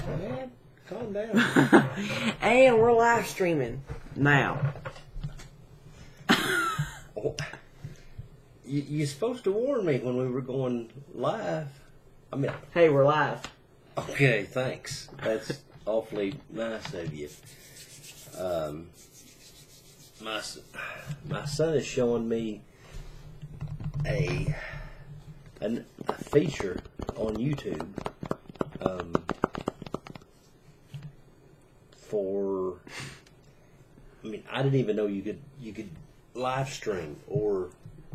Man, calm down. And we're live streaming now. You're supposed to warn me when we were going live. I mean, Hey, we're live. okay, thanks. That's awfully nice of you. My son is showing me a feature on YouTube for. I mean, I didn't even know you could live stream or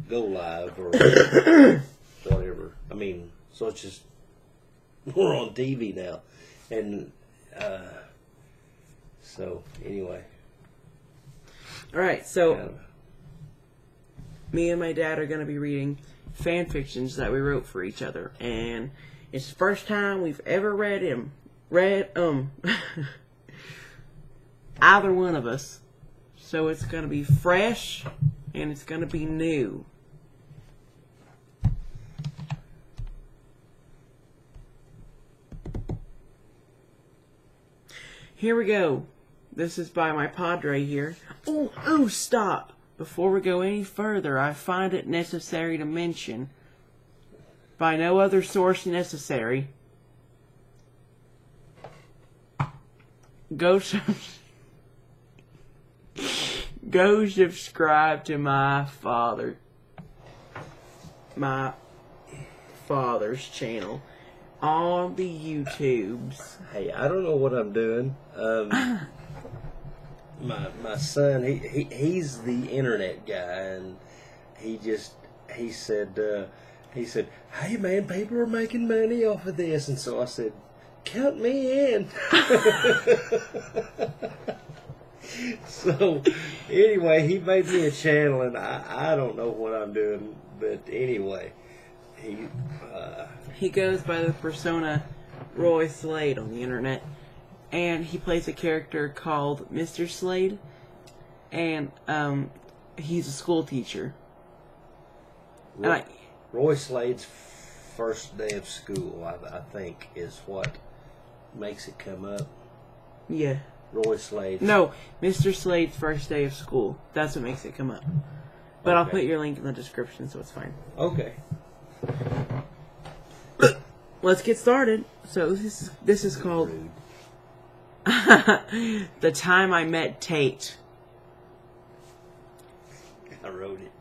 go live or whatever. I mean, so it's just we're on TV now, and so anyway. All right, so me and my dad are going to be reading fan fictions that we wrote for each other, and it's the first time we've ever read either one of us. So it's going to be fresh and it's going to be new. Here we go. This is by my padre here. Oh, stop. Before we go any further, I find it necessary to mention, by no other source necessary, go subscribe to my father's channel on the YouTubes. Hey, I don't know what I'm doing. My son, he's the internet guy, and he said, hey man, people are making money off of this, and so I said, count me in. So anyway, he made me a channel, and I don't know what I'm doing, but anyway, he goes by the persona Roy Slade on the internet. And he plays a character called Mr. Slade, and he's a school teacher. Roy Slade's first day of school, I think, is what makes it come up. Yeah. Roy Slade. No, Mr. Slade's first day of school. That's what makes it come up. But okay. I'll put your link in the description, so it's fine. Okay. Let's get started. So this is called Rude. The Time I Met Tate. I wrote it.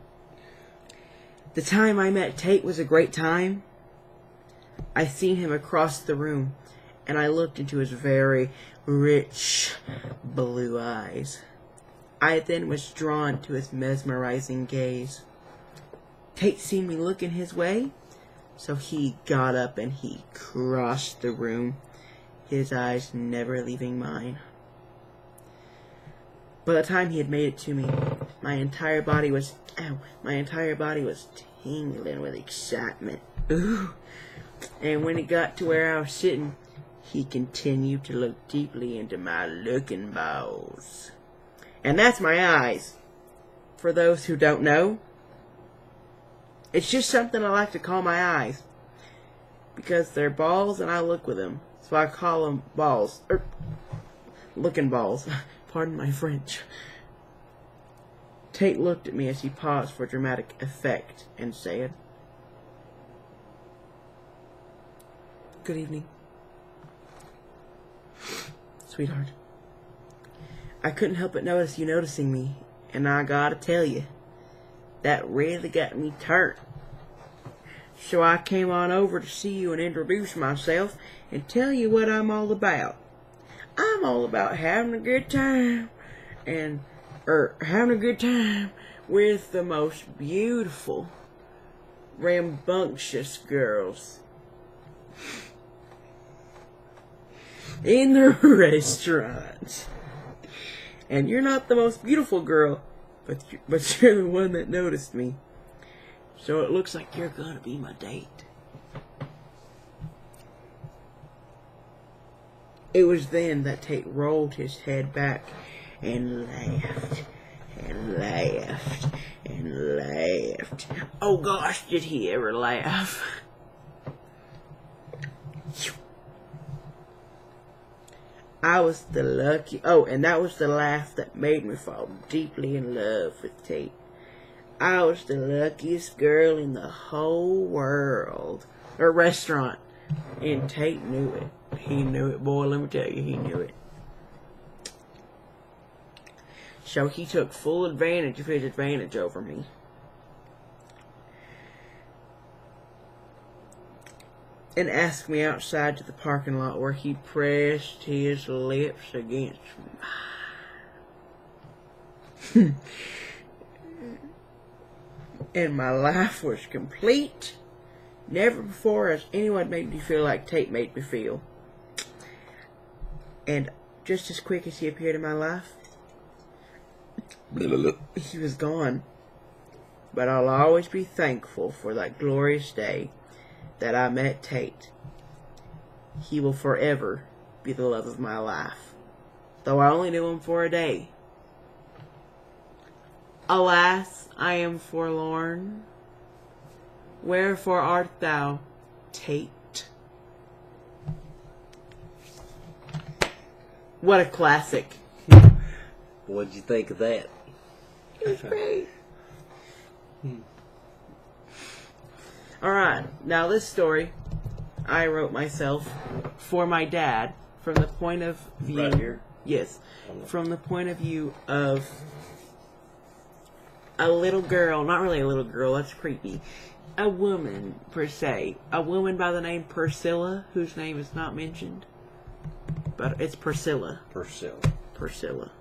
The time I met Tate was a great time. I seen him across the room, and I looked into his very rich blue eyes. I then was drawn to his mesmerizing gaze. Tate seen me looking his way, so he got up and he crossed the room, his eyes never leaving mine. By the time he had made it to me, my entire body was tingling with excitement. Ooh. And when he got to where I was sitting, he continued to look deeply into my looking balls. And that's my eyes. For those who don't know, it's just something I like to call my eyes, because they're balls and I look with them. So I call them balls. Looking balls. Pardon my French. Tate looked at me as he paused for dramatic effect and said, "Good evening, sweetheart. I couldn't help but notice you noticing me, and I gotta tell you, that really got me turned. So I came on over to see you and introduce myself and tell you what I'm all about. I'm all about having a good time with the most beautiful, rambunctious girls in the restaurant. And you're not the most beautiful girl, but you're the one that noticed me. So it looks like you're gonna be my date." It was then that Tate rolled his head back and laughed and laughed and laughed. Oh gosh, did he ever laugh? I was the lucky... Oh, and that was the laugh that made me fall deeply in love with Tate. I was the luckiest girl in the whole world. Or restaurant. And Tate knew it. He knew it. Boy, let me tell you, he knew it. So he took full advantage of his advantage over me. And asked me outside to the parking lot where he pressed his lips against mine. And my life was complete. Never before has anyone made me feel like Tate made me feel. And just as quick as he appeared in my life, he was gone. But I'll always be thankful for that glorious day that I met Tate. He will forever be the love of my life, though I only knew him for a day. Alas, I am forlorn. Wherefore art thou, Tate? What a classic. What'd you think of that? It was great. Alright, now this story I wrote myself for my dad from the point of view... Right here? Yes. From the point of view of a little girl, not really a little girl, that's creepy. A woman, per se. A woman by the name Priscilla, whose name is not mentioned. But it's Priscilla. Priscilla.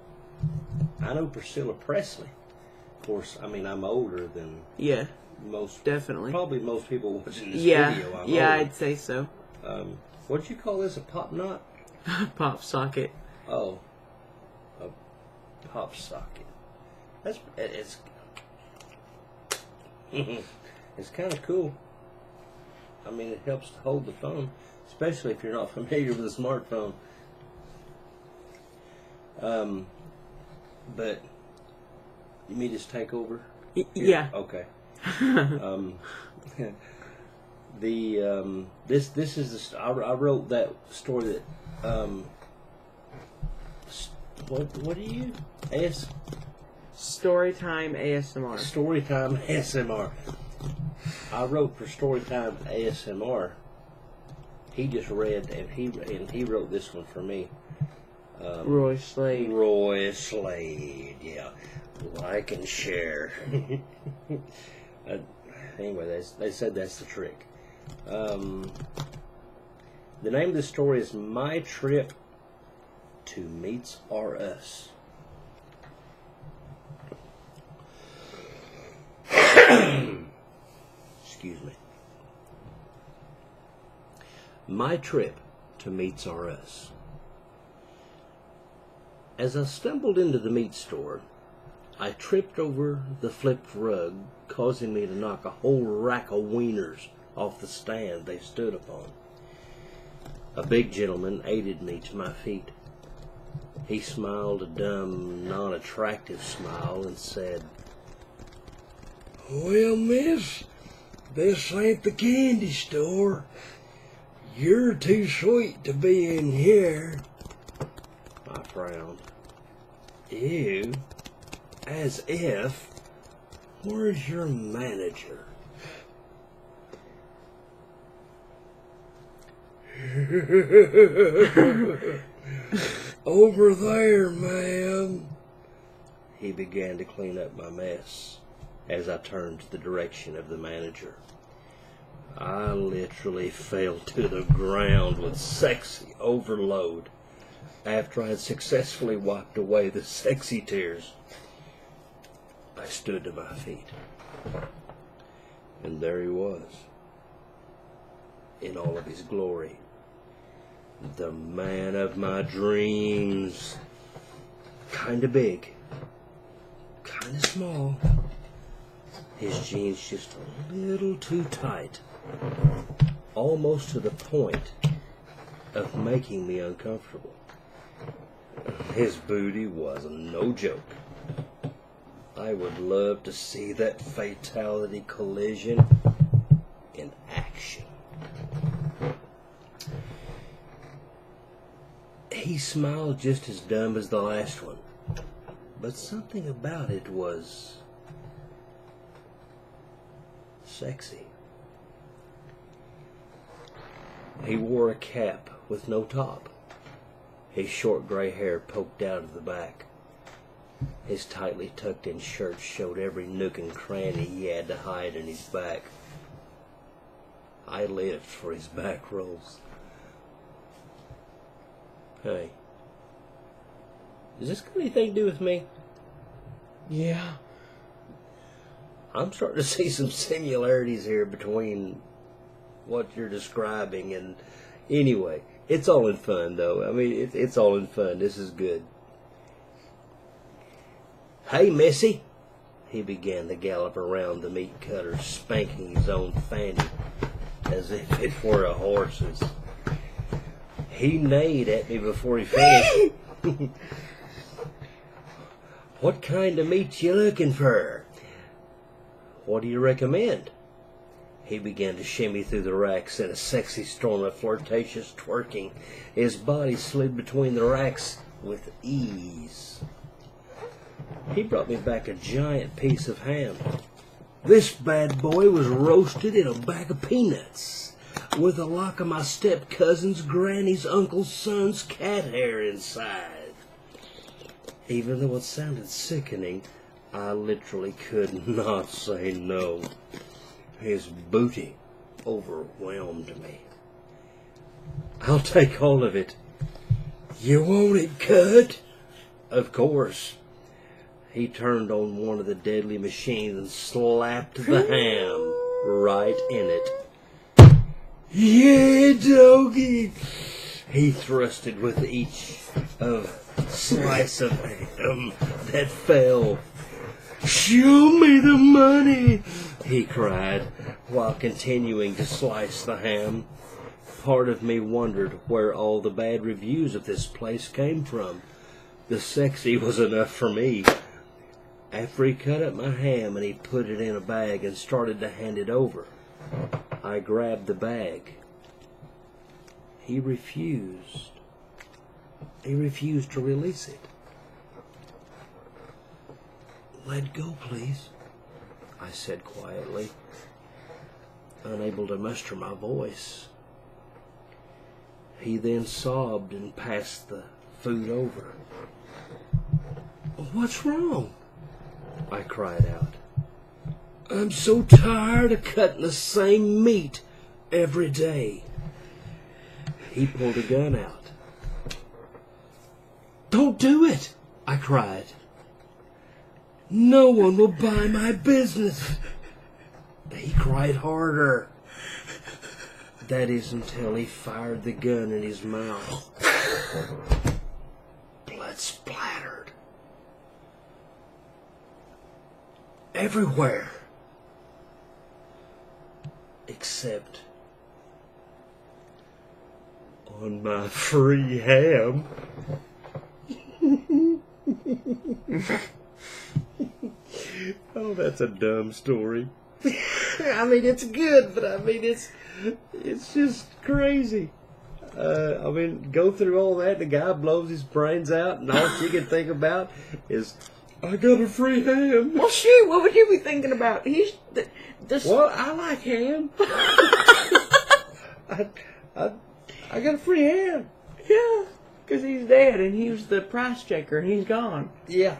I know Priscilla Presley. Of course, I mean, I'm older than... Yeah. Most, definitely. Probably most people watching this video. I'm yeah, old. I'd say so. What'd you call this? A pop knot? Pop socket. Oh, a pop socket. It's it's kind of cool. I mean, it helps to hold the phone, especially if you're not familiar with a smartphone. But you mean just take over? Yeah. Okay. This is the I wrote that story that what do you ask? Storytime ASMR. Storytime ASMR. I wrote for Storytime ASMR. He just read and he wrote this one for me. Roy Slade. Roy Slade, yeah. Like and share. Anyway, they said that's the trick. The name of the story is My Trip to Meets R Us. Excuse me. My Trip to Meets R Us. As I stumbled into the meat store, I tripped over the flipped rug, causing me to knock a whole rack of wieners off the stand they stood upon. A big gentleman aided me to my feet. He smiled a dumb, non-attractive smile and said, "Well, miss, this ain't the candy store. You're too sweet to be in here." I frowned. Ew. As if. Where's your manager? Over there, ma'am. He began to clean up my mess as I turned to the direction of the manager. I literally fell to the ground with sexy overload after I had successfully wiped away the sexy tears. I stood to my feet, and there he was, in all of his glory, the man of my dreams. Kinda big, kinda small, his jeans just a little too tight, almost to the point of making me uncomfortable. His booty was no joke. I would love to see that fatality collision in action. He He smiled just as dumb as the last one, but something about it was sexy. He wore a cap with no top. His short gray hair poked out of the back. His tightly tucked-in shirt showed every nook and cranny he had to hide in his back. I lived for his back rolls. Hey, does this got anything to do with me? Yeah. I'm starting to see some similarities here between what you're describing and... Anyway, it's all in fun, though. I mean, it's all in fun. This is good. Hey, Missy, he began to gallop around the meat cutter, spanking his own fanny as if it were a horse's. He neighed at me before he finished. What kind of meat you looking for? What do you recommend? He began to shimmy through the racks in a sexy storm of flirtatious twerking. His body slid between the racks with ease. He brought me back a giant piece of ham. This bad boy was roasted in a bag of peanuts, with a lock of my step-cousin's granny's uncle's son's cat hair inside. Even though it sounded sickening, I literally could not say no. His booty overwhelmed me. I'll take all of it. You want it cut? Of course. He turned on one of the deadly machines and slapped the ham right in it. Yeah, doggy! He thrusted with each slice of ham that fell. Show me the money, he cried, while continuing to slice the ham. Part of me wondered where all the bad reviews of this place came from. The sexy was enough for me. After he cut up my ham and he put it in a bag and started to hand it over, I grabbed the bag. He refused. He refused to release it. Let go, please, I said quietly, unable to muster my voice. He then sobbed and passed the food over. What's wrong? I cried out. I'm so tired of cutting the same meat every day. He pulled a gun out. Don't do it, I cried. No one will buy my business. He cried harder. That is until he fired the gun in his mouth. Blood splattered everywhere, except on my free ham. Oh, that's a dumb story. I mean, it's good, but I mean, it's just crazy. I mean, go through all that, the guy blows his brains out, and all she can think about is, I got a free ham. Well, shoot, what would you be thinking about? Well, I like ham. I got a free ham. Yeah, because he's dead, and he was the price checker, and he's gone. Yeah.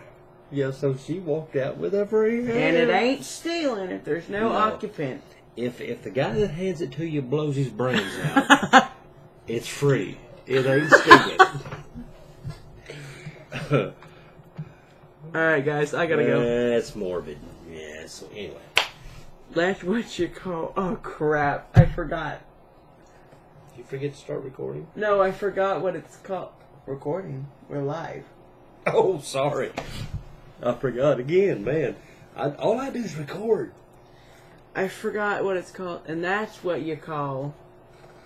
Yeah, so she walked out with a free ham. And it ain't stealing if there's no occupant. If the guy that hands it to you blows his brains out, it's free. It ain't stealing. Alright, guys, I gotta go. That's morbid. Yeah, so anyway. That's what you call... Oh, crap. I forgot. Did you forget to start recording? No, I forgot what it's called. Recording. We're live. Oh, sorry. I forgot again, man. All I do is record. I forgot what it's called, and that's what you call...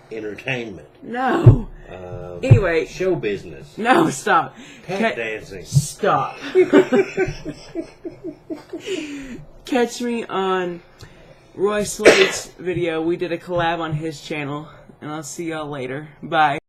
Entertainment. No. Anyway. Show business. No, stop. Tap dancing. Stop. Catch me on Roy Slade's video. We did a collab on his channel, and I'll see y'all later. Bye.